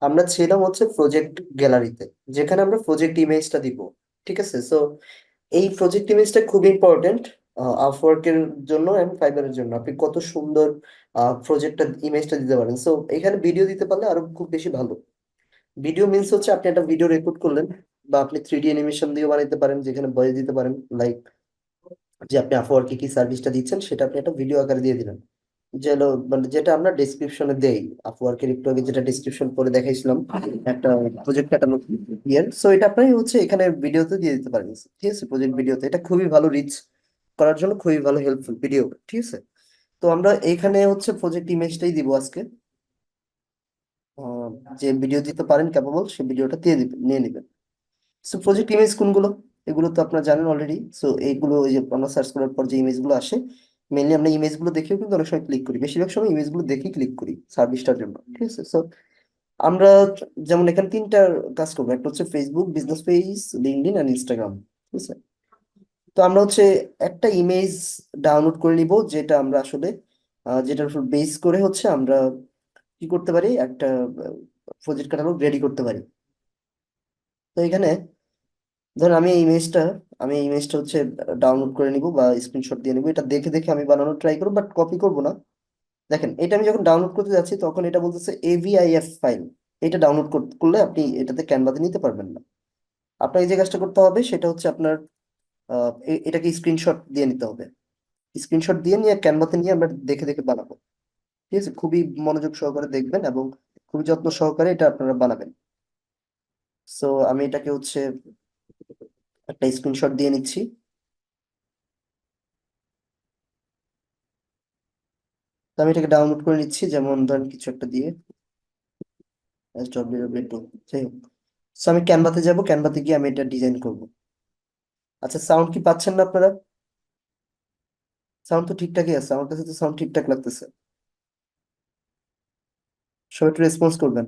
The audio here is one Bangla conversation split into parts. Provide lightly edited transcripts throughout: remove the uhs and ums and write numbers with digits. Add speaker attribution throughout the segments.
Speaker 1: আমরা ছিলাম হচ্ছে প্রজেক্ট গ্যালারিতে, যেখানে আমরা প্রজেক্ট ইমেজটা দিব। ঠিক আছে, সো এই প্রজেক্ট ইমেজটা খুব ইম্পর্টেন্ট আপওয়ার্কের জন্য এবং ফাইবারের জন্য। আপনি কত সুন্দর প্রজেক্টটা ইমেজটা দিতে পারেন। সো এখানে ভিডিও দিতে পারলে আরো খুব বেশি ভালো। ভিডিও মিনস হচ্ছে আপনি একটা ভিডিও রেকর্ড করলেন, বা আপনি 3D অ্যানিমেশন দিয়েও বানাইতে পারেন, যেখানে ভয়েস দিতে পারেন। লাইক যে আপনি আপওয়ার্কে কি সার্ভিসটা দিচ্ছেন সেটা আপনি একটা ভিডিও আকারে দিয়ে দিলেন, যেটা মানে যেটা আমরা ডেসক্রিপশনে দেই। আপওয়ার্কের একটু আগে যেটা ডেসক্রিপশন করে দেখাইছিলাম, একটা প্রজেক্ট কাটানো ইয়ার, সো এটা আপনি হচ্ছে এখানে ভিডিওতে দিয়ে দিতে পারেন। ঠিক আছে, প্রজেক্ট ভিডিওতে এটা খুবই ভালো, রিচ করার জন্য খুবই ভালো হেল্পফুল ভিডিও। ঠিক আছে, তো আমরা এইখানে হচ্ছে প্রজেক্ট ইমেজটাই দিব আজকে। আহ, যে ভিডিও দিতে পারেন ক্যাপাবল, সেই ভিডিওটা দিয়ে দিবেন, নিয়ে নেবেন। সো প্রজেক্ট ইমেজ কোনগুলো, এগুলো তো আপনারা জানেন অলরেডি। সো এইগুলো ওই যে আমরা সার্চ করার পর যে ইমেজগুলো আসে, মেনলি আমরা ইমেজগুলো দেখেও কিন্তু অনেক সময় ক্লিক করি, বেশিরভাগ সময় ইমেজগুলো দেখেই ক্লিক করি সার্ভিসটার জন্য। ঠিক আছে, সো আমরা যেমন এখানে তিনটা কাজ করবো, একটা হচ্ছে ফেসবুক বিজনেস পেজ, লিঙ্কডইন আর ইনস্টাগ্রাম। ঠিক আছে, তো আমরা হচ্ছে একটা ইমেজ ডাউনলোড করে নিব, যেটা আমরা আসলে যেটার উপর বেস করে হচ্ছে আমরা কি করতে পারি, একটা প্রজেক্ট ক্যাটালগ রেডি করতে পারি। তো এখানে ধরুন আমি এই ইমেজটা হচ্ছে ডাউনলোড করে নিব বা স্ক্রিনশট দিয়ে নিব, এটা দেখে দেখে আমি বানানোর ট্রাই করবো, বাট কপি করবো না। দেখেন, এটা আমি যখন ডাউনলোড করতে যাচ্ছি তখন এটা বলতেছে AVIF ফাইল। এটা ডাউনলোড করলে আপনি এটাতে ক্যানভাতে নিতে পারবেন না। আপনার যে কাজটা করতে হবে সেটা হচ্ছে আপনার এটাকে স্ক্রিনশট দিয়ে নিতে হবে। স্ক্রিনশট দিয়ে নিয়ে ক্যানভাতে নিয়ে আমরা দেখে দেখে বানাবো। ঠিক আছে, খুবই মনোযোগ সহকারে দেখবেন এবং খুবই যত্ন সহকারে এটা আপনারা বানাবেন। সো আমি এটাকে হচ্ছে একটা স্ক্রিনশট দিয়ে নিচ্ছি। তো আমি এটাকে ডাউনলোড করে নিচ্ছি, যেমন ধরেন কিছু একটা দিয়ে SWW2, যাই হোক। সো আমি ক্যানভাতে যাব, ক্যানভাতে গিয়ে আমি এটা ডিজাইন করব। আচ্ছা, সাউন্ড কি পাচ্ছেন না আপনারা? সাউন্ড তো ঠিকঠাকই আছে, আমার কাছে তো সাউন্ড ঠিকঠাক লাগতেছে। সবাই একটু রেসপন্স করবেন।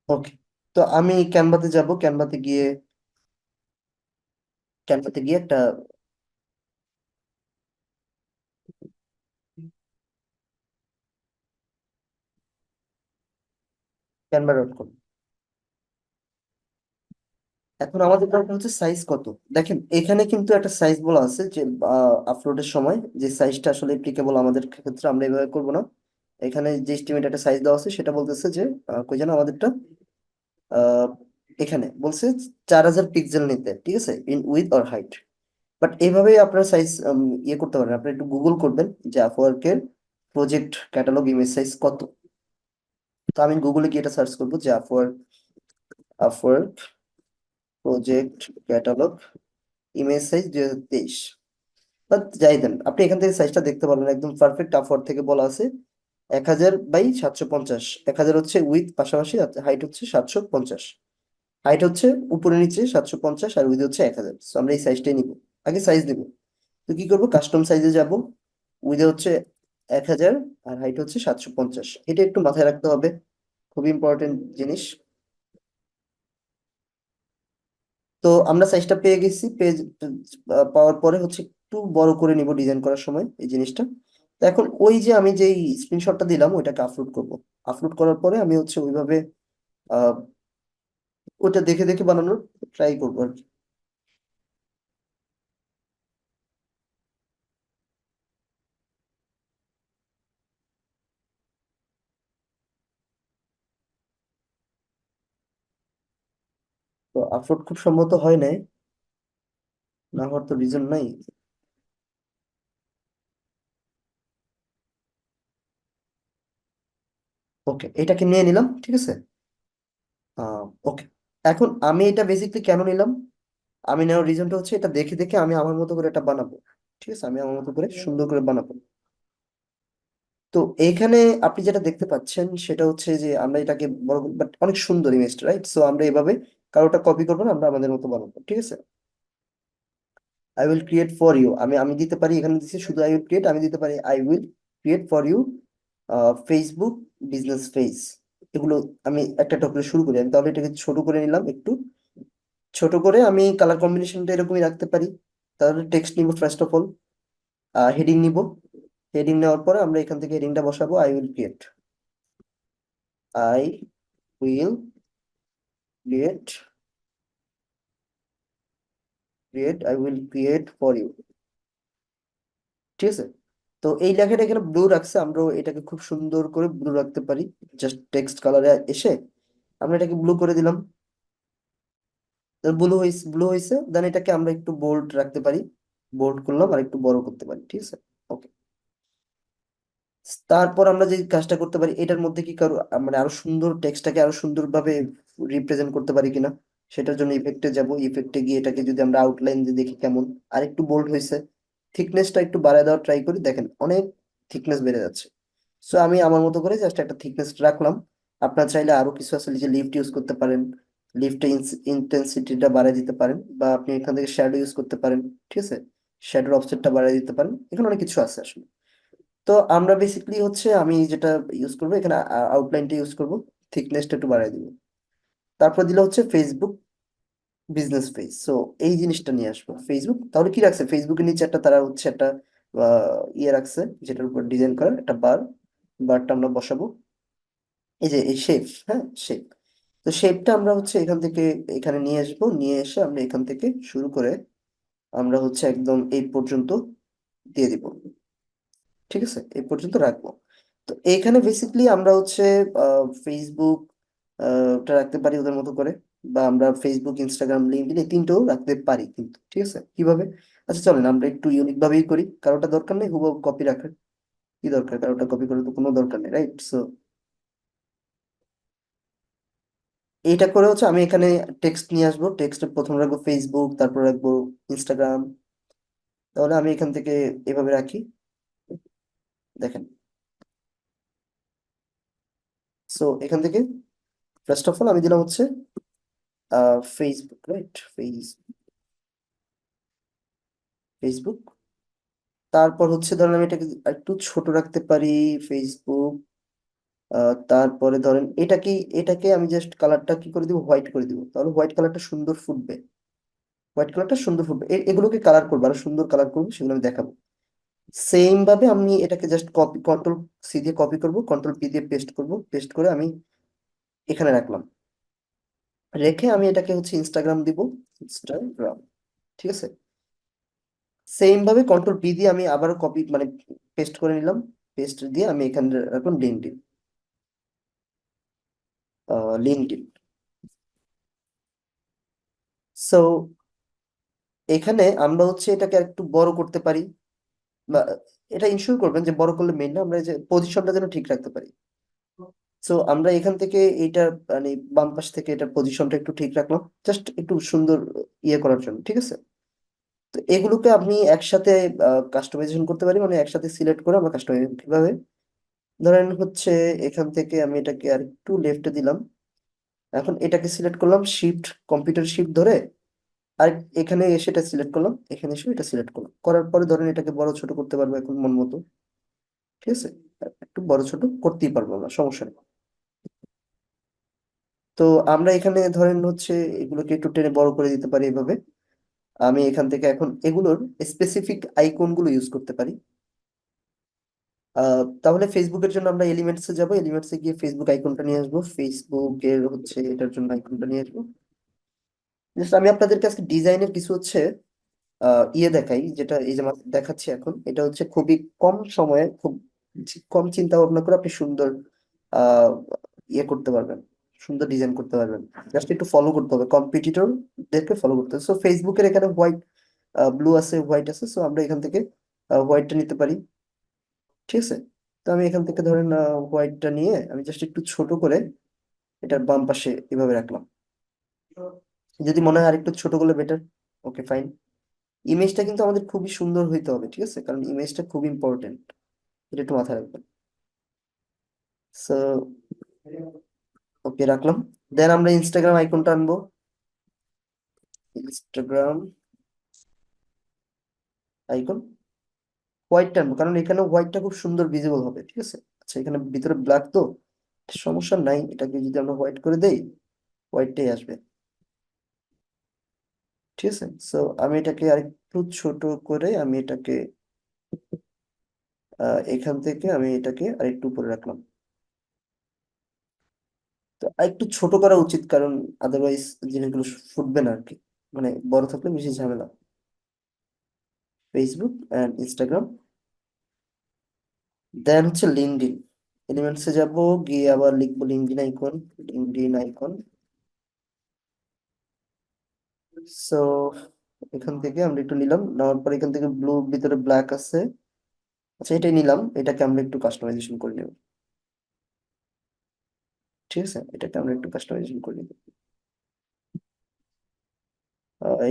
Speaker 1: ওকে, তো আমি ক্যানভাতে গিয়ে একটা ক্যানভা ডট কম। এখন আমাদের দরকার হচ্ছে সাইজ কত। দেখেন, এখানে কিন্তু একটা সাইজ বলা আছে যে আপলোডের সময় যে সাইজটা আসলে এপ্লিকেবল আমাদের ক্ষেত্রে আমরা এভাবে করবো না। এখানে যে এস্টিমেট একটা সাইজ দেওয়া আছে সেটা বলতেছে যে কই যেন আমাদেরটা, আহ, এখানে বলছে 4000 পিক্সেল নিতে। ঠিক আছে, in with or height. But এইভাবে আপনার সাইজ ইয়ে করতে পারেন, আপনি একটু গুগল করবেন যে আপওয়ার্কের প্রজেক্ট ক্যাটালগ ইমেজ সাইজ কত। তো আমি গুগলে গিয়ে এটা সার্চ করবো যে Upwork project catalogue image size 2023। But যাই দেন, আপনি এখান থেকে সাইজটা দেখতে পারবেন, একদম পারফেক্ট। আপওয়ার্ক থেকে বলা আছে 1000 বাই 750। 1000 হচ্ছে উইথ, পাশাপাশি হাইট হচ্ছে 750। হাইট হচ্ছে উপরে নিচে 750, আর উইথ হচ্ছে 1000। তো আমরা এই সাইজটাই নিব, আগে সাইজ নিব। তো কি করবো, কাস্টম সাইজে যাব। উইথে হচ্ছে 1000, আর হাইট হচ্ছে 750। এটা একটু মাথায় রাখতে হবে, খুব ইম্পর্টেন্ট জিনিস। তো আমরা সাইজটা পেয়ে গেছি, পাওয়ার পরে হচ্ছে একটু বড় করে নিব ডিজাইন করার সময় এই জিনিসটা। তো এখন ওই যে আমি যে স্ক্রিনশটটা দিলাম ওইটাকে আপলোড করব। আপলোড করার পরে আমি হচ্ছে ওইভাবে আহ ওইটা দেখে দেখে বানানোর ট্রাই করবো আর কি। তো আপলোড খুব সম্ভবত হয় নাই, না হওয়ার তো রিজন নাই। ওকে, এটাকে নিয়ে নিলাম। ঠিক আছে, ওকে। এখন আমি এটা বেসিকলি কেন নিলাম, আমি নেওয়ার রিজনটা হচ্ছে এটা দেখে দেখে আমি আমার মতো করে এটা বানাবো। ঠিক আছে, আমি আমার মতো করে সুন্দর করে বানাবো। তো এইখানে আপনি যেটা দেখতে পাচ্ছেন সেটা হচ্ছে যে আমরা এটাকে বড়, বাট অনেক সুন্দর ইমেজটা, রাইট? সো আমরা এভাবে কারোটা কপি করবো না, আমরা আমাদের মতো বানাবো। ঠিক আছে, I will create for you, আমি দিতে পারি, এখানে দিচ্ছি শুধু আই উইল ক্রিয়েট, আমি দিতে পারি I will create for you Facebook business page. এগুলো আমি একটা একটা করে শুরু করি। আমি তাহলে এটাকে ছোট করে নিলাম একটু। ছোট করে আমি কালার কম্বিনেশনটা এরকমই রাখতে পারি। তাহলে টেক্সট নিব ফার্স্ট অফ অল, হেডিং নিব। হেডিং নেওয়ার পরে আমরা এখান থেকে হেডিংটা বসাবো I will create. I will create I will create for you. ঠিক আছে, তো এই লেখাটা এখানে ব্লু রাখছে, আমরা এটাকে খুব সুন্দর করে ব্লু রাখতে পারি। জাস্ট টেক্সট কালারে এসে আমরা এটাকে ব্লু করে দিলাম। ব্লু হয়েছে, দেন এটাকে আমরা একটু বোল্ড রাখতে পারি, বোল্ড করলাম আর একটু বড় করতে পারি। ঠিক আছে, ওকে। তারপর আমরা যে কাজটা করতে পারি, এটার মধ্যে কি কারো মানে আরো সুন্দর টেক্সটটাকে আরো সুন্দরভাবে রিপ্রেজেন্ট করতে পারি কিনা, সেটার জন্য ইফেক্টে যাব। ইফেক্টে গিয়ে এটাকে যদি আমরা আউটলাইন দিয়ে দেখি কেমন আর একটু বোল্ড হয়েছে, থিকনেসটা একটু বাড়ায় দেওয়ার ট্রাই করি, দেখেন অনেক থিকনেস বেড়ে যাচ্ছে। সো আমি আমার মতো করে জাস্ট একটা থিকনেস রাখলাম। আপনার চাইলে আরো কিছু আছে, যে লিফট ইউজ করতে পারেন, লিফটে ইন্টেন্সিটিটা বাড়ায় দিতে পারেন, বা আপনি এখান থেকে শ্যাডো ইউজ করতে পারেন। ঠিক আছে, শ্যাডোর অফসেটটা বাড়ায় দিতে পারেন, এখানে অনেক কিছু আছে আসলে। তো আমরা বেসিকলি হচ্ছে আমি যেটা ইউজ করবো এখানে, আউটলাইনটা ইউজ করব, থিকনেসটা একটু বাড়ায় দিব। তারপর দিলে হচ্ছে ফেসবুক বিজনেস পেজ। সো এই জিনিসটা নিয়ে আসবো ফেসবুক। তাহলে কি রাখছে, ফেসবুকের নিচে একটা তারা হচ্ছে একটা ইয়ে রাখছে, যেটার উপর ডিজাইন করা একটা বারটা আমরা বসাবো। এই যে এই শেপ, হ্যাঁ শেপ। তো শেপটা আমরা হচ্ছে এখান থেকে এখানে নিয়ে আসবো, নিয়ে এসে আমরা এখান থেকে শুরু করে আমরা হচ্ছে একদম এই পর্যন্ত দিয়ে দিব। ঠিক আছে, এই পর্যন্ত রাখবো। তো এখানে বেসিকলি আমরা হচ্ছে ফেসবুক টা রাখতে পারি ওদের মতো করে, বা আমরা ফেসবুক, ইনস্টাগ্রাম, লিঙ্কডইন এই তিনটেও রাখতে পারি কিন্তু। ঠিক আছে, কিভাবে? আচ্ছা চলেন আমরা একটু ইউনিক ভাবেই করি, কারোটা দরকার নেই হুবহু কপি রাখার। কি দরকার, কারোটা কপি করার তো কোনো দরকার নেই, রাইট? সো এইটা করে হচ্ছে আমি এখানে টেক্সট নিয়ে আসবো, টেক্সট প্রথমে রাখবো ফেসবুক, তারপর রাখবো ইনস্টাগ্রাম। তাহলে আমি এখান থেকে এভাবে রাখি, দেখেন। সো এখান থেকে ফার্স্ট অফ অল আমি দিলাম হচ্ছে ফেসবুক, রাইট? ফেসবুক। তারপর হচ্ছে ধরেন আমি এটাকে একটু ছোট রাখতে পারি, ফেসবুক। তারপরে ধরেন এটাকে আমি জাস্ট কালারটা কি করে দিব, হোয়াইট করে দিব, তাহলে হোয়াইট কালারটা সুন্দর ফুটবে। হোয়াইট কালারটা সুন্দর ফুটবে, এগুলোকে কালার করবো, আরো সুন্দর কালার করবো, সেগুলো আমি দেখাবো। সেম ভাবে আমি এটাকে জাস্ট কপি, কন্ট্রোল সি দিয়ে কপি করবো, কন্ট্রোল পি দিয়ে পেস্ট করব, পেস্ট করে আমি এখানে রাখলাম। রেখে আমি এটাকে হচ্ছে ইনস্টাগ্রাম দিব, ইনস্টাগ্রাম। ঠিক আছে, সেম ভাবে কন্ট্রোল পি দিয়ে আমি আবারও কপি মানে পেস্ট করে নিলাম। পেস্ট দিয়ে আমি এখানে রাখলাম লিঙ্কডইন, লিঙ্কডইন। সো এখানে আমরা হচ্ছে এটাকে একটু বড় করতে পারি, বা এটা ইনশিওর করবেন যে বড় করলে মেন না, আমরা এই যে পজিশনটা যেন ঠিক রাখতে পারি। সো আমরা এখান থেকে এইটা মানে বাম পাশ থেকে এটা পজিশনটা একটু ঠিক রাখলাম, জাস্ট একটু সুন্দর ইয়ে করার জন্য। ঠিক আছে, তো এগুলোকে আপনি একসাথে কাস্টমাইজেশন করতে পারি, মানে একসাথে সিলেক্ট করে আমরা কাস্টমাইজেশন কিভাবে, ধরেন হচ্ছে এখান থেকে আমি এটাকে আর একটু লেফটে দিলাম। এখন এটাকে সিলেক্ট করলাম, কম্পিউটার শিফট ধরে, আর এখানে এসে এটা সিলেক্ট করলাম, এখানে এসে এটা সিলেক্ট করলাম, করার পরে ধরেন এটাকে বড় ছোট করতে পারবো এখন মন মতো। ঠিক আছে, একটু বড় ছোট করতেই পারবো আমরা, সমস্যা নেই। তো আমরা এখানে ধরেন হচ্ছে এগুলোকে একটু টেনে বড় করে দিতে পারি এভাবে। আমি এখান থেকে এখন এগুলোর স্পেসিফিক আইকন গুলো ইউজ করতে পারি। তাহলে ফেসবুকের জন্য আমরা এলিমেন্টসে যাব, এলিমেন্টসে গিয়ে ফেসবুক আইকনটা নিয়ে আসবো, ফেসবুকের হচ্ছে এটার জন্য আইকনটা নিয়ে আসবো। জাস্ট আমি আপনাদেরকে আজকে ডিজাইনের কিছু হচ্ছে ইয়ে দেখাই, যেটা এই যে আমাদের দেখাচ্ছি এখন, এটা হচ্ছে খুবই কম সময়ে, খুব কম চিন্তা ভাবনা করে আপনি সুন্দর আহ ইয়ে করতে পারবেন, সুন্দর ডিজাইন করতে পারবেন। জাস্ট একটু ফলো করতে হবে, কম্পিটিটরদেরকে ফলো করতে হবে। সো ফেসবুকের এখানে হোয়াইট, ব্লু আছে, হোয়াইট আছে, সো আমরা এখান থেকে হোয়াইটটা নিতে পারি। ঠিক আছে, তো আমি এখান থেকে ধরেন হোয়াইটটা নিয়ে আমি জাস্ট একটু ছোট করে এটার বাম পাশে এভাবে রাখলাম। যদি মনে হয় আরেকটু ছোট করলে বেটার, ওকে ফাইন। ইমেজটা কিন্তু আমাদের খুবই সুন্দর হইতে হবে, ঠিক আছে, কারণ ইমেজটা খুব ইম্পর্টেন্ট, এটা একটু মাথায় রাখবেন। সো ওকে রাখলাম, দেন আমরা ইনস্টাগ্রাম আইকনটা আনবো, ইনস্টাগ্রাম আইকন, হোয়াইটটা আনবো, কারণ এখানে হোয়াইটটা খুব সুন্দর ভিজিবল হবে। ঠিক আছে, আচ্ছা এখানে ভিতরে ব্ল্যাক তো সমস্যা নাই, এটাকে যদি আমরা হোয়াইট করে দেই, হোয়াইটটাই আসবে। ঠিক আছে, সো আমি এটাকে আরেকটু ছোট করে আমি এটাকে এখান থেকে আমি এটাকে আরেকটু উপরে রাখলাম। আর একটু ছোট করা উচিত, কারণ আদারওয়াইজ জিনিসগুলো ফুটবে না আর কি, মানে বড় থাকলে বেশি ঝামেলা। ফেসবুক অ্যান্ড ইনস্টাগ্রাম, দেন হচ্ছে লিঙ্কডইন। এলিমেন্টসে যাব, গিয়ে আবার লিখবো LinkedIn icon, LinkedIn icon. So এখান থেকে আমরা একটু নিলাম, নেওয়ার পর এখান থেকে ব্লু ভিতরে ব্ল্যাক আছে। আচ্ছা, এটাই নিলাম, এটাকে আমরা একটু কাস্টমাইজেশন করে নেব। ঠিক আছে, এটাকে আমরা একটু কাস্টমাইজেশন করে নিব।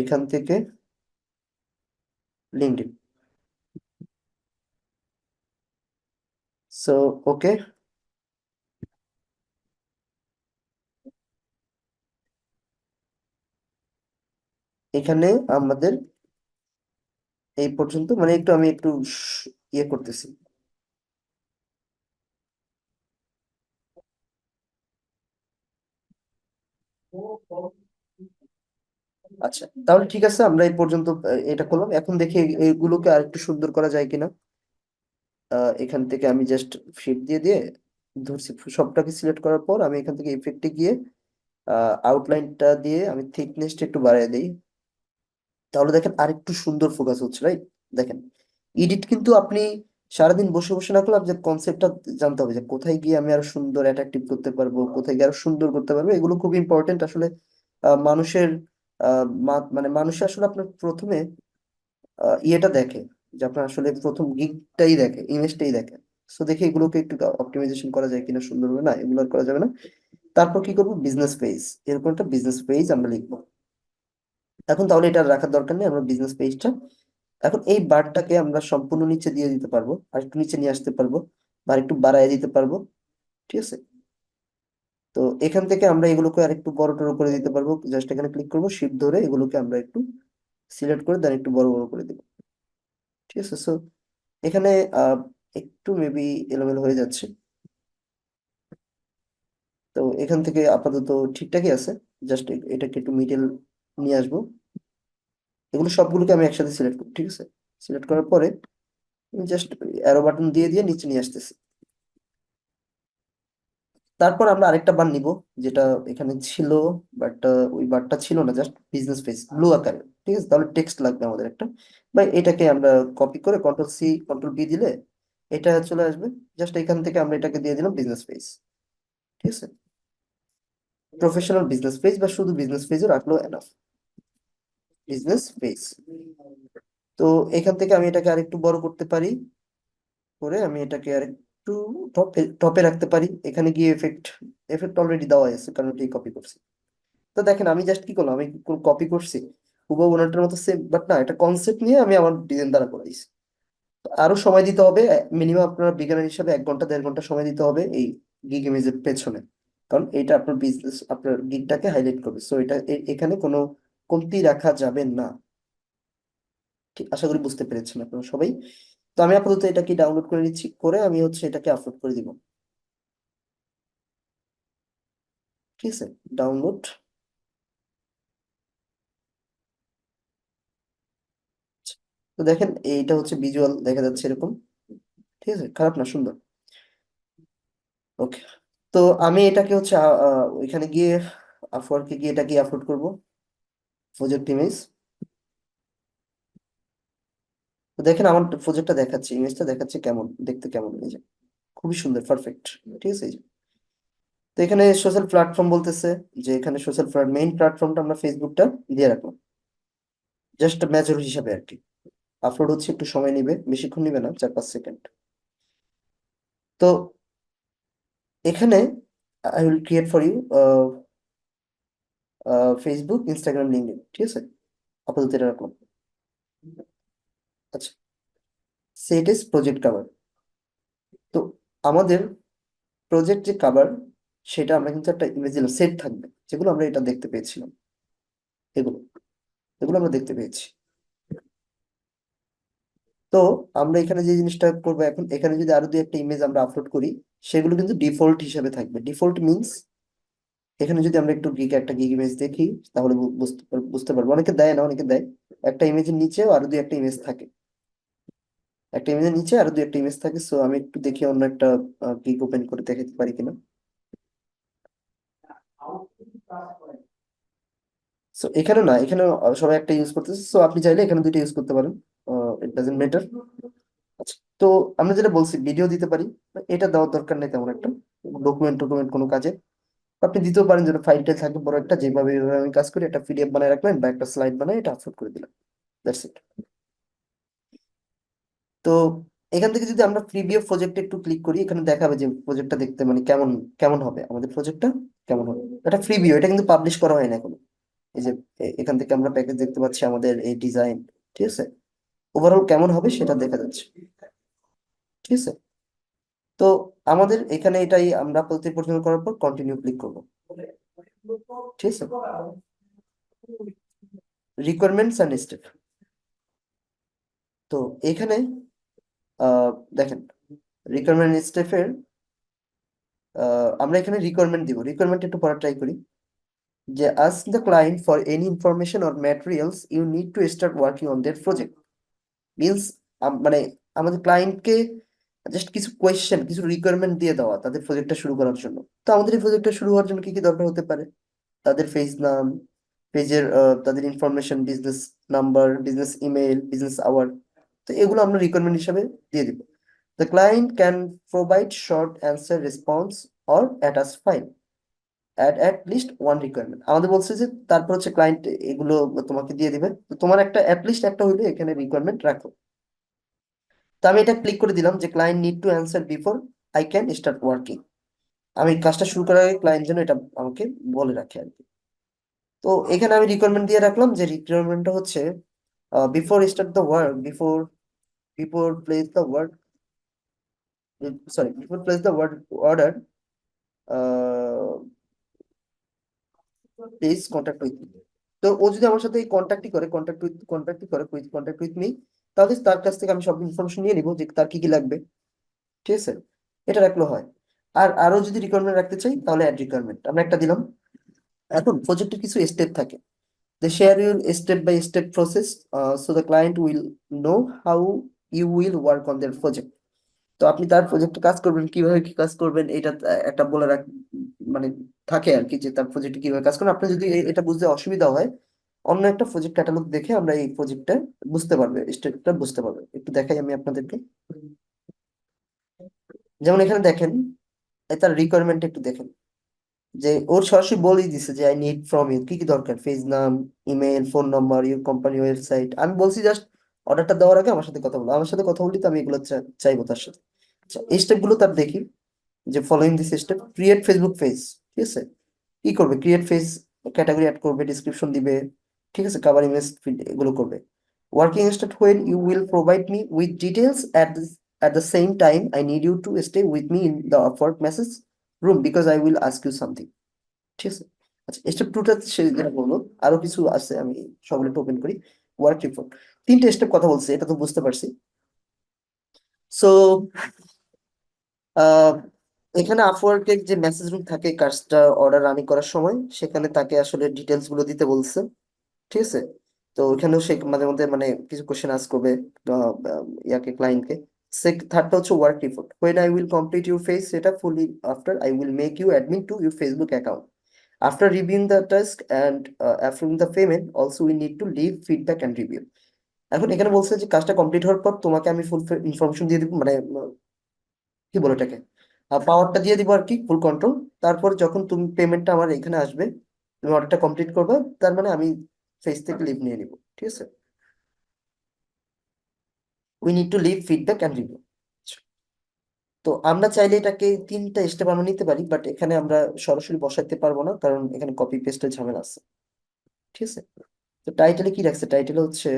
Speaker 1: এখান থেকে লিঙ্কডইন। সো ওকে, এখানে আমাদের এই পর্যন্ত, মানে একটু আমি একটু ইয়ে করতেছি। আচ্ছা, তাহলে ঠিক আছে, আমরা এই পর্যন্ত এটা করলাম। এখন দেখি এগুলোকে আর একটু সুন্দর করা যায় কিনা। এখান থেকে আমি জাস্ট শিফট দিয়ে দিয়ে ধরছি, সবটাকে সিলেক্ট করার পর আমি এখান থেকে ইফেক্টে গিয়ে আউটলাইনটা দিয়ে আমি থিকনেসটা একটু বাড়িয়ে দিই। তাহলে দেখেন আরেকটু সুন্দর ফোকাস হচ্ছে, রাইট? দেখেন, এডিট কিন্তু আপনি সারাদিন বসে বসে না করলে আপনার কনসেপ্টটা জানতে হবে, যে কোথায় গিয়ে আমি আরো সুন্দর অ্যাট্রাকটিভ করতে পারবো, কোথায় গিয়ে আরো সুন্দর করতে পারবো। এগুলো খুব ইম্পর্টেন্ট আসলে। মানুষের মানে মানুষে আসলে আপনার প্রথমে ইয়েটা দেখে, যে আপনার আসলে প্রথম গিগটাই দেখে, ইমেজটাই দেখে। সো দেখে এগুলোকে একটু অপটিমাইজেশন করা যায় কিনা সুন্দর হবে, না এগুলো আর করা যাবে না। তারপর কি করবো, বিজনেস পেজ, এরকম একটা বিজনেস পেজ আমরা লিখবো। এখন তাহলে এটা আর রাখার দরকার নেই, আমরা বিজনেস পেজটা এখন এই বারটাকে আমরা সম্পূর্ণ নিচে দিয়ে দিতে পারবো, আর একটু নিচে নিয়ে আসতে পারবো, বা একটু বাড়ায় দিতে পারবো। ঠিক আছে, তো এখান থেকে আমরা এগুলোকে আর একটু বড় টড় করে দিতে পারবো। জাস্ট এখানে ক্লিক করবো, শিফট ধরে এগুলোকে আমরা একটু সিলেক্ট করে দেন একটু বড় বড় করে দেবো। ঠিক আছে, সো এখানে আহ একটু মেবি এলোমেলো হয়ে যাচ্ছে। তো এখান থেকে আপাতত ঠিকঠাকই আছে। জাস্ট এটাকে একটু মিডল নিয়ে আসবো। এগুলো সবগুলোকে আমি একসাথে সিলেক্ট করবো। ঠিক আছে, সিলেক্ট করার পরে আমি জাস্ট অ্যারো বাটন দিয়ে দিয়ে নিচে নিয়ে আসতেছি। তারপর আমরা আরেকটা বার নিব, যেটা এখানে ছিল, বাট ওই বারটা ছিল না, জাস্ট বিজনেস পেজ ব্লু আকারে। ঠিক আছে, তাহলে টেক্সট লাগবে আমাদের একটা, বা এটাকে আমরা কপি করে কন্ট্রোল সি কন্ট্রোল বি দিলে এটা চলে আসবে। জাস্ট এখান থেকে আমরা এটাকে দিয়ে দিলাম বিজনেস পেজ। ঠিক আছে, প্রফেশনাল বিজনেস পেজ বা শুধু বিজনেস পেজও রাখলেও এনাফ, বিজনেস পেজ। তো এখান থেকে আমি এটাকে আরেকটু বড় করতে পারি, করে আমি এটাকে আরেকটু টপে টপে রাখতে পারি। এখানে গিয়ে এফেক্ট, এফেক্ট অলরেডি দেওয়া আছে কারণ এটাই কপি করছি। তো দেখেন আমি জাস্ট কি করলাম, আমি কপি করছি হুবহু ওনারটার মতো সেম, বাট না, এটা কনসেপ্ট নিয়ে আমি আমার ডিজাইন দ্বারা করাইছি। তো আরো সময় দিতে হবে, মিনিমাম আপনার বিজ্ঞানের হিসাবে 1 ঘন্টা 1.5 ঘন্টা সময় দিতে হবে এই গিগ ইমেজের পেছনে, কারণ এটা আপনার বিজনেস আপনার গিগটাকে হাইলাইট করবে। সো এটা এখানে কোনো কমতি রাখা যাবে না। ঠিক, আশা করি বুঝতে পেরেছেন আপনারা সবাই। তো আমি আপাতত এটাকে ডাউনলোড করে নিচ্ছি, করে আমি হচ্ছে এটাকে আপলোড করে দিব। ঠিক আছে, ডাউনলোড। তো দেখেন এইটা হচ্ছে ভিজুয়াল দেখা যাচ্ছে এরকম। ঠিক আছে, খারাপ না, সুন্দর। ওকে, তো আমি এটাকে হচ্ছে ওইখানে গিয়ে আপওয়ার্কে গিয়ে এটাকে আপলোড করব, প্রজেক্ট ইমেজ। তো দেখেন আমার প্রজেক্টটা দেখাচ্ছে, ইমেজটা দেখাচ্ছে কেমন দেখতে, কেমন এই যে খুবই সুন্দর, পারফেক্ট। ঠিক আছে, এই যে। তো এখানে সোশ্যাল প্ল্যাটফর্ম বলতেছে, যে এখানে সোশ্যাল মেইন প্ল্যাটফর্মটা আমরা ফেসবুকটা দিয়ে রাখলাম, জাস্ট মেজর হিসাবে আর কি। আপলোড হচ্ছে, একটু সময় নিবে, বেশিক্ষণ নিবে না, 4-5 সেকেন্ড। তো এখানে I will create for you Facebook, Instagram, LinkedIn. ঠিক আছে, আপাতত এটা রাখলাম। আচ্ছা, সেট ইজ প্রজেক্ট কভার। তো আমাদের প্রজেক্ট যে কভার, সেটা আমরা কিন্তু একটা ইমেজ দিলাম, সেট থাকবে, যেগুলো আমরা এটা দেখতে পেয়েছিলাম, এগুলো এগুলো আমরা দেখতে পেয়েছি। তো আমরা এখানে যে জিনিসটা করবো, এখন এখানে যদি আরো 2-1টা ইমেজ আমরা আপলোড করি, সেগুলো কিন্তু ডিফল্ট হিসাবে থাকবে। ডিফল্ট মিনস এখানে যদি আমরা একটু একটা গিগ ইমেজ দেখি, তাহলে বুঝতে পারবো। অনেকে দেয় না, অনেকে দেয়। একটা ইমেজের নিচেও আরো 2-1টা ইমেজ থাকে, একটা ইমেজের নিচে আরো 2-1টা ইমেজ থাকে। সো আমি একটু দেখি অন্য একটা গিগ ওপেন করে দেখাতে পারি কিনা। সো এখানে না, এখানে সবাই একটা ইউজ করতেছে, সো আপনি চাইলে এখানে দুইটা ইউজ করতে পারেন, ইট ডাজেন্ট ম্যাটার। আচ্ছা, তো আমরা যেটা বলছি ভিডিও দিতে পারি, এটা দেওয়ার দরকার নেই তেমন একটা, ডকুমেন্ট টকুমেন্ট কোনো কাজে। আপনি দিতেও পারেন, যেটা ফাইলটা থাকে বড় একটা, যেভাবে এইভাবে আমি কাজ করি, একটা পিডিএফ বানায় রাখলেন বা একটা স্লাইড বানায় এটা আপলোড করে দিলাম, দ্যাটস ইট। তো এখান থেকে যদি আমরা প্রিভিউ প্রজেক্টে একটু ক্লিক করি, এখানে দেখাবে যে প্রজেক্টটা দেখতে মানে কেমন কেমন হবে, আমাদের প্রজেক্টটা কেমন হবে। এটা প্রিভিউ, এটা কিন্তু পাবলিশ করা হয় না এখনো। এই যে এখান থেকে আমরা প্যাকেজ দেখতে পাচ্ছি, আমাদের এই ডিজাইন, ঠিক আছে, ওভারঅল কেমন হবে সেটা দেখা যাচ্ছে, ঠিক আছে। তো আমাদের এখানে এটাই আমরা প্রতি পরিচালনা করার পর কন্টিনিউ ক্লিক করবো, ঠিক আছে। রিকোয়ারমেন্টস অ্যান্ড স্টেপ, তো এখানে আহ দেখেন রিকোয়ারমেন্ট স্টেপের আমরা এখানে রিকোয়ারমেন্ট দিব, রিকোয়ারমেন্ট একটু পড়া ট্রাই করি, যে ask the client for any information or materials you need to start working on their project, means মানে আমাদের ক্লায়েন্টকে জাস্ট কিছু কোয়েশ্চেন, কিছু রিকোয়ারমেন্ট দিয়ে দেওয়া তাদের প্রজেক্টটা শুরু করার জন্য। তো আমাদের এই প্রজেক্টটা শুরু হওয়ার জন্য কি কি দরকার হতে পারে, তাদের পেজ নাম, পেজের তাদের information, business number, business email, business hour, তো এগুলো আমরা রিকোয়ারমেন্ট হিসাবে দিয়ে দিব। The client can provide short answer response or attach file at least one requirement. আমাদের বলছে যে তারপর হচ্ছে ক্লায়েন্ট এগুলো তোমাকে দিয়ে দিবে, তো তোমার একটা লিস্ট একটা হইলে এখানে রিকোয়ারমেন্ট রাখো। তো আমি এটা ক্লিক করে দিলাম যে client need to answer before I can start working, আমি কাজটা শুরু করার আগে ক্লায়েন্ট যেন এটা আমাকে বলে রাখে আর কি। তো এখানে আমি রিকোয়ারমেন্ট দিয়ে রাখলাম, যে রিকোয়ারমেন্টটা হচ্ছে before start the work, before place the word, sorry before place the word order, please contact with me. তো ও যদি আমার সাথে কন্ট্যাক্টই করে, কন্ট্যাক্ট উইথ মি, তাহলে তার কাছ থেকে আমি সব ইনফরমেশন নিয়ে নিবো যে তার কি কি লাগবে, ঠিক আছে। এটা রাখলে হয়। আর আরো যদি রিকোয়ারমেন্ট রাখতে চাই তাহলে অ্যাড রিকোয়ারমেন্ট আমরা একটা দিলাম। এখন প্রজেক্টের কিছু স্টেপ থাকে, they share your step by step process, so the client will know how you will work on their project। তো আপনি তার প্রজেক্টে কাজ করবেন, কিভাবে কি কাজ করবেন, এটা একটা বলে রাখ, মানে থাকে আর কি, যে তার প্রজেক্টে কিভাবে কাজ করবেন। আপনার যদি এটা বুঝতে অসুবিধা হয়, অন্য একটা প্রজেক্ট ক্যাটালগ দেখে আমরা এই প্রজেক্টটা বুঝতে পারবে, স্টেপটা বুঝতে পারবে। একটু দেখাই আমি আপনাদেরকে, যেমন এখানে দেখেন তার রিকোয়ারমেন্ট একটু দেখেন, যে ওর সরাসরি বলেই দিছে যে আই নিড ফ্রম ইউ, কি কি দরকার, পেজ নাম, email, phone number, your company website. আমি বলছি জাস্ট অর্ডারটা দেওয়ার আগে আমার সাথে কথা বলো, আমার সাথে কথা বলি, তো আমি এগুলো চাইবো তার সাথে। আচ্ছা, এই স্টেপ গুলো তার দেখি, যে following this step, create Facebook page, ঠিক আছে। কি করবে, ক্রিয়েট পেজ, ক্যাটাগরি অ্যাড করবে, ডিসক্রিপশন দিবে, ঠিক আছে, কভার ইমেজ, এগুলো করবে। Working start when you will provide me with details at the same time I need you to stay with me in the upward message room because I will ask you something, ঠিক আছে। আচ্ছা, স্টেপ টুটা সে যেটা বললো, আরো কিছু আছে, আমি সবগুলো একটু ওপেন করি। ওয়ার্ক রিপোর্ট, তিনটে স্টেপ কথা বলছে, এটা তো বুঝতে পারছি। সো এখানে আপওয়ার্কের যে মেসেজ রুম থাকে কাজটা অর্ডার রানিং করার সময়, সেখানে তাকে আসলে ডিটেলস গুলো দিতে বলছে, ঠিক আছে। তো ওখানেও সে মাঝে মধ্যে মানে কিছু কোশ্চেন আস্ক করবে ইয়াকে, ক্লায়েন্টকে। থার্ডটা হচ্ছে work report, when I will complete your face set up fully, after I will make you admin to your Facebook account, after reviewing the task and approving the payment also we need to leave feedback and review. এখন এখানে বলছে যে কাজটা কমপ্লিট হওয়ার পর তোমাকে আমি ফুল ইনফরমেশন দিয়ে দিব, মানে কি বলে এটাকে, পাওয়ারটা দিয়ে দিব আর কি, ফুল কন্ট্রোল। তারপর যখন তুমি পেমেন্টটা আমার এখানে আসবে, তুমি অর্ডারটা কমপ্লিট করবে, তার মানে আমি ফেস থেকে লিভ নিয়ে নিব, ঠিক আছে। We need to leave feedback and review. তো আমরা চাইলে এটাকে তিনটা স্টেপ আমরা নিতে পারি, বাট এখানে আমরা সরাসরি বসাইতে পারবো না, কারণ এখানে কপি পেস্টের ঝামেলা আছে, ঠিক আছে। তো টাইটেলে কি রাখছে, টাইটেল হচ্ছে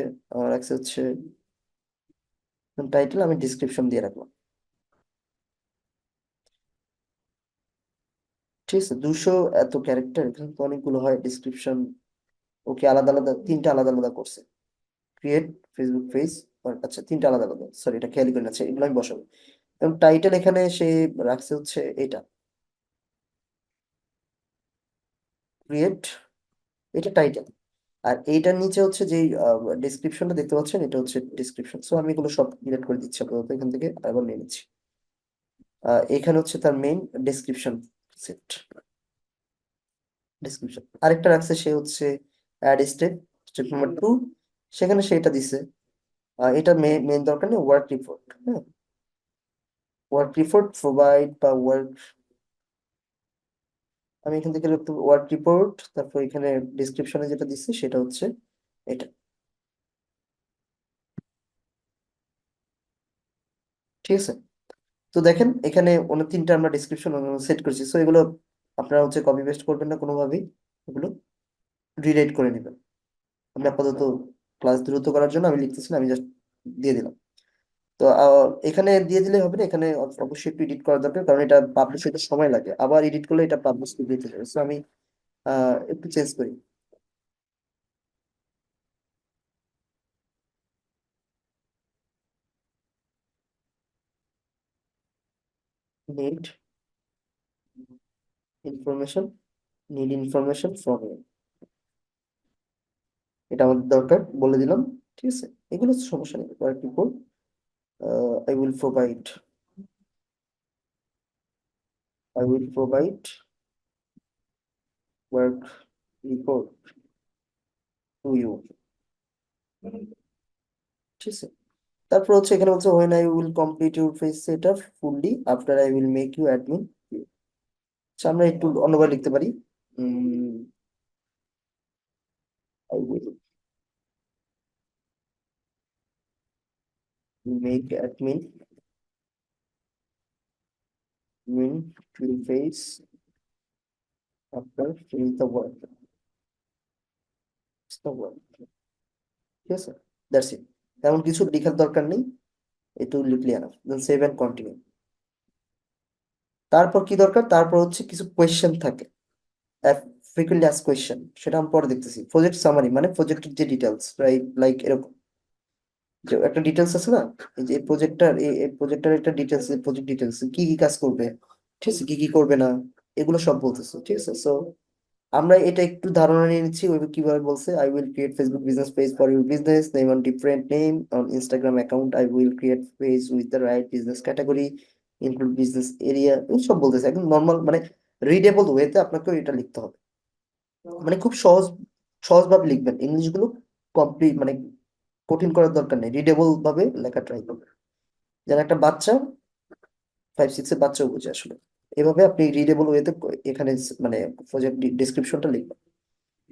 Speaker 1: রাখছে হচ্ছে, টাইটেল আমি ডিসক্রিপশন দিয়ে রাখলাম, ঠিক আছে। 200 এত ক্যারেক্টার, এখানে তো অনেকগুলো হয় ডিসক্রিপশন। ওকে, আলাদা আলাদা তিনটা আলাদা আলাদা করছে, ক্রিয়েট ফেসবুক পেজ, আচ্ছা তিনটা আলাদা আলাদা, সরি এটা খেয়ালই করে না, আচ্ছা এগুলো আমি বসাবো। এবং টাইটেল এখানে সে রাখছে হচ্ছে এটা, ক্রিয়েট, এটা টাইটেল। আর এইটার নিচে হচ্ছে যে ডিসক্রিপশনটা দেখতে পাচ্ছেন, এটা হচ্ছে ডিসক্রিপশন। সো আমি এগুলো সব ডিলিট করে দিচ্ছি আপাতত, এখান থেকে আবার নিয়ে নিচ্ছি। এখানে হচ্ছে তার মেইন ডেসক্রিপশন সেট, ডিসক্রিপশন। আরেকটা রাখছে সে হচ্ছে অ্যাড স্টেপ, স্টেপ নাম্বার 2, সেখানে সেটা দিছে। এটা মেন দরকার নেই, ওয়ার্ক রিপোর্ট। হ্যাঁ, ওয়ার্ক রিপোর্ট প্রোভাইড বা ওয়ার্ক, আমি এখান থেকে লিখতে ওয়ার্ক রিপোর্ট, তারপর এখানে ডিসক্রিপশনে যেটা দিচ্ছে সেটা হচ্ছে এটা। ঠিক আছে, তো দেখেন এখানে অনেক তিনটা আমরা ডিসক্রিপশন সেট করেছি, সো এগুলো আপনারা হচ্ছে কপি পেস্ট করবেন না কোনোভাবেই, এগুলো রিরাইট করে নেবেন। আমি আপাতত ক্লাস দ্রুত করার জন্য আমি লিখতেছি না, আমি জাস্ট দিয়ে দিলাম। তো এখানে দিয়ে দিলে হবে না, এখানে অবশ্যই একটু এডিট করা দরকার, কারণ এটা পাবলিশ হতে সময় লাগে, আবার এডিট করলে এটা পাবলিশ দিতে যাবে, সো আমি একটু চেঞ্জ করি। Need information, need information from you, এটা আমাদের দরকার, বলে দিলাম। ঠিক আছে, এগুলো সমস্যা নেই, কয়েকটি code. I will provide, I will provide work report to you. ঠিক আছে, তারপর হচ্ছে এখানে হচ্ছে when I will complete your page setup fully after I will make you admin। আচ্ছা, আমরা একটু অন্যভাবে লিখতে পারি। I will make admin your page after finish the work, it's the work। ঠিক আছে, দ্যাটস ইট, তেমন কিছু লেখার দরকার নেই, একটু লিখলে enough, then save and continue. তারপর কি দরকার, তারপর হচ্ছে কিছু কোয়েশ্চেন থাকে, ফ্রিকুয়েন্টলি আস্ক কোয়েশ্চেন, সেটা আমি পরে দেখতেছি। প্রজেক্ট সামারি মানে প্রজেক্টের যে ডিটেলস, রাইট, লাইক এরকম যে একটা ডিটেলস আছে না, এই যে প্রজেক্টটার, এই প্রজেক্টটার একটা ডিটেলস, প্রজেক্ট ডিটেলস কি কি কাজ করবে, ঠিক আছে, কি কি করবে না, এগুলো সব বলতেছে। ঠিক আছে, সো আমরা এটা একটু ধারণা নিয়ে নিচ্ছি ওই কিভাবে বলছে। I will create Facebook business page for your business name on different name on Instagram account, I will create page with the right business category include business area, সব বলতেছে একদম নর্মাল, মানে রিডেবল ওয়েতে আপনাকে এটা লিখতে হবে, মানে খুব সহজ, সহজভাবে লিখবেন ইংলিশ গুলো, কমপ্লিট মানে কঠিন করার দরকার নেই, রিডেবল ভাবে লেখা ট্রাই করবেন, যেন একটা বাচ্চা 5-6 এর বাচ্চাও বুঝে আসলে। এভাবে আপনি রিডেবল ওয়েতে এখানে মানে প্রজেক্ট ডিসক্রিপশনটা লিখবেন।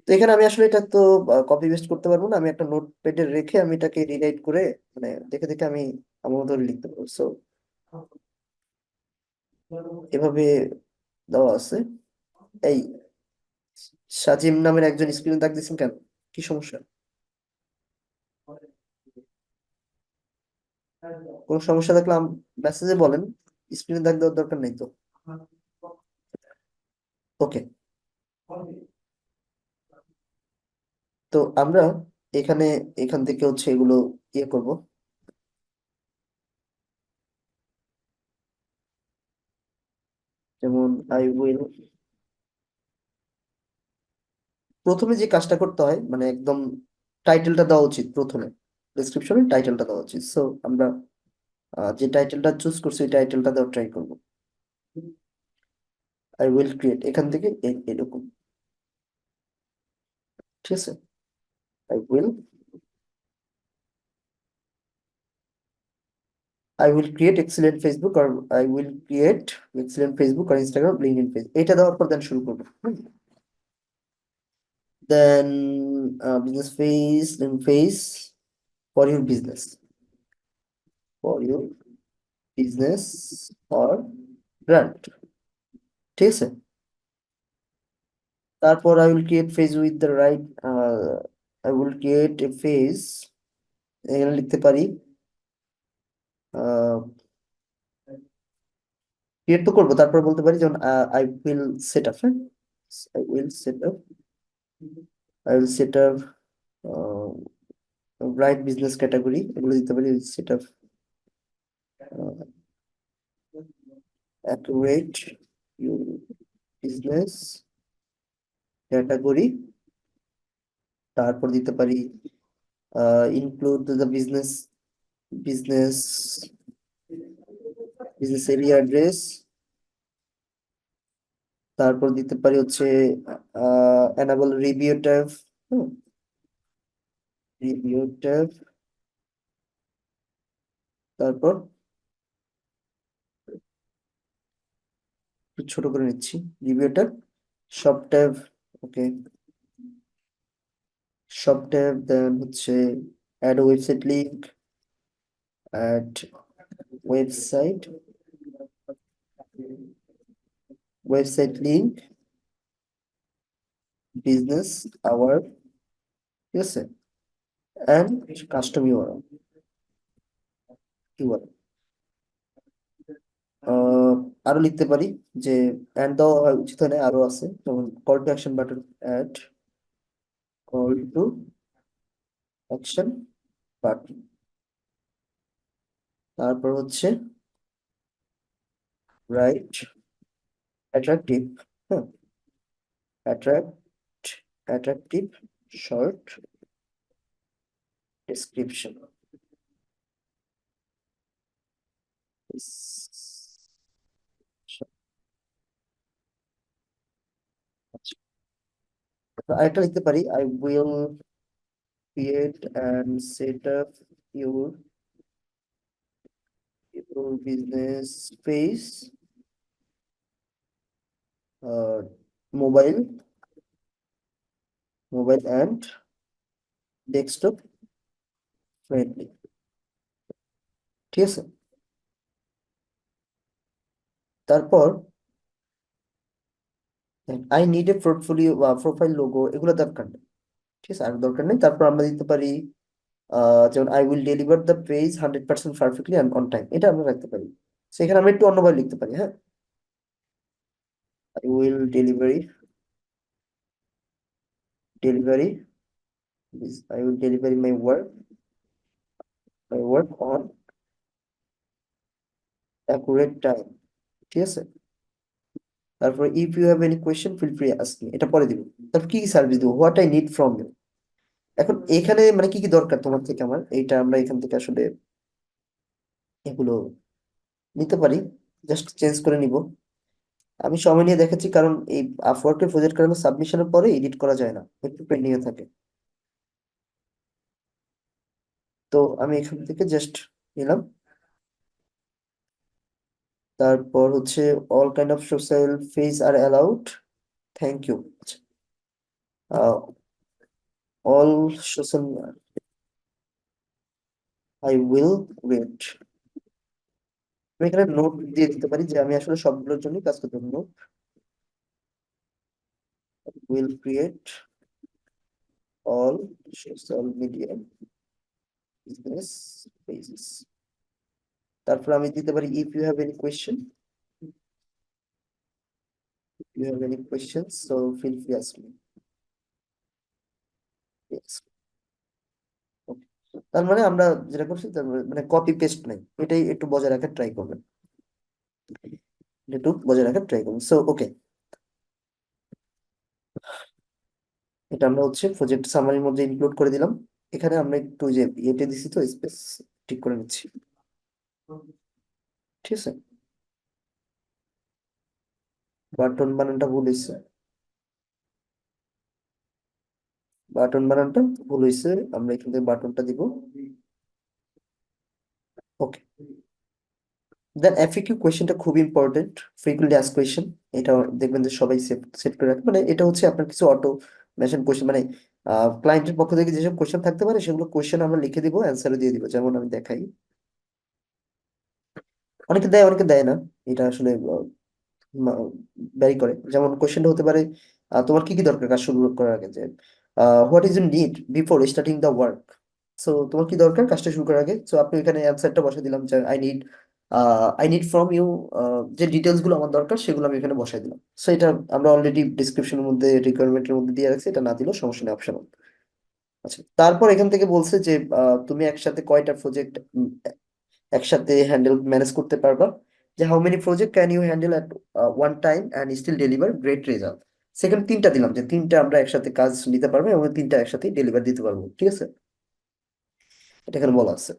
Speaker 1: তো এখানে আমি আসলে এটা তো কপি পেস্ট করতে পারবো না, আমি একটা নোট প্যাডে রেখে আমি এটাকে রিরাইট করে মানে দেখে দেখে আমি আমার মতো করে লিখতে পারবো। সো এভাবে দেওয়া আছে। এই সাজিম নামের একজন স্ক্রিনে দাগ দিচ্ছেন কেন, কি সমস্যা? কোনো সমস্যা থাকলে মেসেজে বলেন, স্ক্রিনে দাগ দেওয়ার দরকার নেই তো। ওকে, তো আমরা এখানে এখান থেকে হচ্ছে এগুলো ইয়ে করব। যেমন আই উইল, প্রথমে যে কাজটা করতে হয় মানে একদম টাইটেলটা দেওয়া উচিত, প্রথমে ডেসক্রিপশনে টাইটেলটা দেওয়া উচিত। সো আমরা যে টাইটেলটা চুজ করছি ওই টাইটেলটা দেওয়ার ট্রাই করবো। আই উইল ক্রিয়েট, এখান থেকে এরকম। ঠিক আছে, I will, I will create excellent Facebook, আর I will create excellent Facebook আর ইনস্টাগ্রাম লিঙ্কডইন পেজ, এটা দেওয়ার পর দেন শুরু করবো। Then business page, link page for your business, for your business or brand. ঠিক আছে, তারপর I will create page with the right, I will create a page, এখানে লিখতে পারি ক্রিয়েট তো করবো, তারপর বলতে পারি যেমন আই উইল সেট আপ, হ্যাঁ, I will set up, I will set up right business category, এগুলো দিতে পারি, set up accurate your business category, তারপর দিতে পারি include the business, business business area address, তারপর দিতে পারি হচ্ছে enable review tab, হুম, review tab। তারপর একটু ছোট করে নিচ্ছি, review tab, shop tab, ওকে, shop tab, দেন হচ্ছে add website link, add website, website link, business hour, ঠিক আছে, and custom URL, URL। আরো লিখতে পারি যে অ্যান্ড দেওয়া হয় উচিত হয় না, আরো আছে, যেমন call to action button, add call to action button. তারপর হচ্ছে রাইট অ্যাট্রাকটিভ, হ্যাঁ, অ্যাট্রাক্ট অ্যাট্রাকটিভ শর্ট ডেসক্রিপশন। আরেকটা লিখতে পারি, I will create and set up your business page, mobile mobile and desktop friendly, ঠিক আছে। তারপর আই নিড এ পোর্টফোলিও বা প্রোফাইল লোগো, এগুলো দরকার নেই, ঠিক আছে, আর দরকার নেই। তারপর আমরা দিতে পারি যেমন I will deliver the page 100% perfectly and on time, এটা আমরা রাখতে পারি। সেখানে আমরা একটু অন্যভাবে লিখতে পারি, হ্যাঁ, I will delivery I will delivery my work on accurate time, ঠিক আছে। তারপর if you have any question feel free ask me, এটা পরে দিব। তারপর কি কি সার্ভিস দিব, what I need from you. এখন এখানে মানে কি কি দরকার তোমার থেকে আমার, এইটা আমরা এখান থেকে আসলে এগুলো নিতে পারি, জাস্ট চেঞ্জ করে নিব। আমি সময় নিয়ে দেখাচ্ছি, কারণ এই আপওয়ার্কের প্রজেক্ট করানো সাবমিশনের পরে এডিট করা যায় না, একটু পেন্ডিং এ থাকে। তো আমি এখান থেকে জাস্ট নিলাম। তারপর হচ্ছে all kind of social phase are allowed, thank you, all social, I will wait. আমি এখানে নোট দিয়ে দিতে পারি যে আমি আসলে সবগুলোর জন্য কাজ করতে পারবো। Will create all social media business pages. তারপর আমি দিতে পারি if you have any question, you have any questions, so feel free ask me. Yes. Okay. তার মানে আমরা যেটা করছি তার মানে কপি পেস্ট নাই, এটাই একটু বজায় রাখার ট্রাই করবেন, একটু বজায় রাখার ট্রাই করবেন। সো ওকে, এটা আমরা হচ্ছে প্রজেক্ট সামারির মধ্যে ইনক্লুড করে দিলাম। এখানে আমরা একটু যে ইয়েতে দিছি তো স্পেস ঠিক করে নিচ্ছি, ঠিক আছে। বাটন বানানটা ভুল হয়েছে, বাটন বানানটা ভুল হয়েছে, আমরা এখান থেকে বাটনটা দিব। ওকে, দেন এফএকিউ কোয়েশ্চেনটা খুব ইম্পর্টেন্ট, ফ্রিকুয়েন্টলি আস্ক কোয়েশ্চেন। এটা দেখবেন যে সবাই সেট সেট করে রাখে, মানে এটা হচ্ছে আপনার কিছু অটো মেশন কোয়েশ্চেন, মানে ক্লায়েন্টের পক্ষ থেকে যেসব কোয়েশ্চেন থাকতে পারে সেগুলো কোয়েশ্চেন আমরা লিখে দিব, অ্যান্সারও দিয়ে দিব, যেমন আমি দেখাই। অনেকে দেয় অনেকে দেয় না, এটা আসলে ভ্যারি করে। যেমন কোয়েশ্চেনটা হতে পারে তোমার কি কি দরকার কাজ শুরু করার আগে, যে what is you need before starting the work. So তোমার কি দরকার কাজটা শুরু করার আগে, সো আপনি এখানে অ্যান্সারটা বসাই দিলাম যে আই নিড ফ্রম ইউ, যে ডিটেলস গুলো আমার দরকার সেগুলো আমি এখানে বসাই দিলাম। সো এটা আমরা অলরেডি ডিসক্রিপশনের মধ্যে রিকোয়ারমেন্টের মধ্যে দিয়ে রাখছি, এটা না দিলেও সমস্যা নেই, অপশনাল। আচ্ছা, তারপর এখান থেকে বলছে যে তুমি একসাথে কয়টা প্রজেক্ট একসাথে হ্যান্ডেল ম্যানেজ করতে পারবা, যে how many project can you handle at one time and still deliver great result. সেখানে তিনটা দিলাম, যে তিনটা আমরা একসাথে কাজ নিতে পারবো এবং তিনটা একসাথে ডেলিভার দিতে পারবো, ঠিক আছে, এটা এখানে বলা আছে।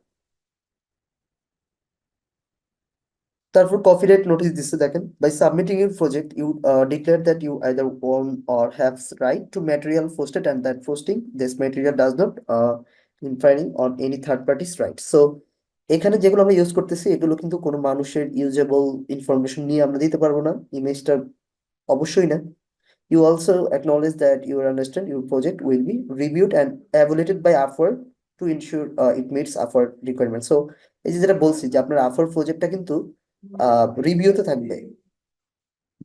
Speaker 1: তারপর কপিরাইট নোটিশ দিচ্ছে দেখেন, by submitting your project you declare that you either own or haves right to material posted and that posting this material does not infringe on any third parties right. So এখানে যেগুলো আমরা ইউজ করতেছি এগুলো কিন্তু কোনো মানুষের ইউজেবল ইনফরমেশন নিয়ে আমরা দিতে পারবো না, ইমেজটা অবশ্যই না। You also acknowledge that you understand your project will be reviewed and evaluated by Upwork to ensure it meets Upwork requirements. So এই যে যেটা বলছি যে আপনার Upwork প্রজেক্টটা কিন্তু রিভিউতে থাকবে,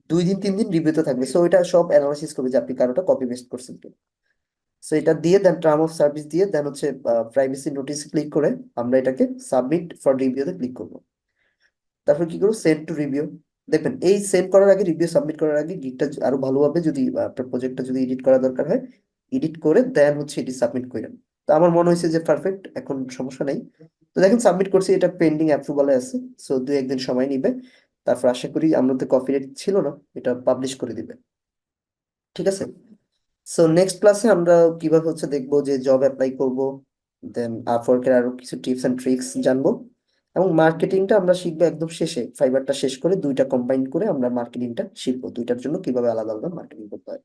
Speaker 1: 2 দিন 3 দিন রিভিউতে থাকবে। সো এটা সব অ্যানালাইসিস করবে যে আপনি কারোটা কপি পেস্ট করছেন কিনা। সো এটা দিয়ে দেন টার্ম অফ সার্ভিস দিয়ে দেন হচ্ছে প্রাইভেসি নোটিস ক্লিক করে আমরা এটাকে সাবমিট ফর রিভিউতে ক্লিক করবো। তারপর কি করবো, সেন্ড টু রিভিউ। দেখবেন এই সেন্ড করার আগে, রিভিউ সাবমিট করার আগে গিকটা আরো ভালোভাবে যদি আপনার প্রজেক্টটা যদি এডিট করা দরকার হয়, এডিট করে দেন হচ্ছে এটি সাবমিট করেন। তো আমার মনে হয়েছে যে পারফেক্ট, এখন সমস্যা নেই। তো দেখেন সাবমিট করছি, এটা পেন্ডিং অ্যাপ্রুভালে আছে। সো 2-1 দিন সময় নিবে। তারপর আশা করি, আমরা তো কপিরাইট ছিল না, এটা পাবলিশ করে দিবে। ঠিক আছে। সো নেক্সট ক্লাসে আমরা কিভাবে হচ্ছে দেখবো যে জব অ্যাপ্লাই করব, দেন আপওয়ার্কের আরো কিছু টিপস এন্ড ট্রিক্স জানবো, এবং মার্কেটিংটা আমরা শিখবো একদম শেষে। ফাইবারটা শেষ করে দুইটা কম্বাইন করে আমরা মার্কেটিংটা শিখবো, দুইটার জন্য কিভাবে আলাদা আলাদা মার্কেটিং করতে হয়।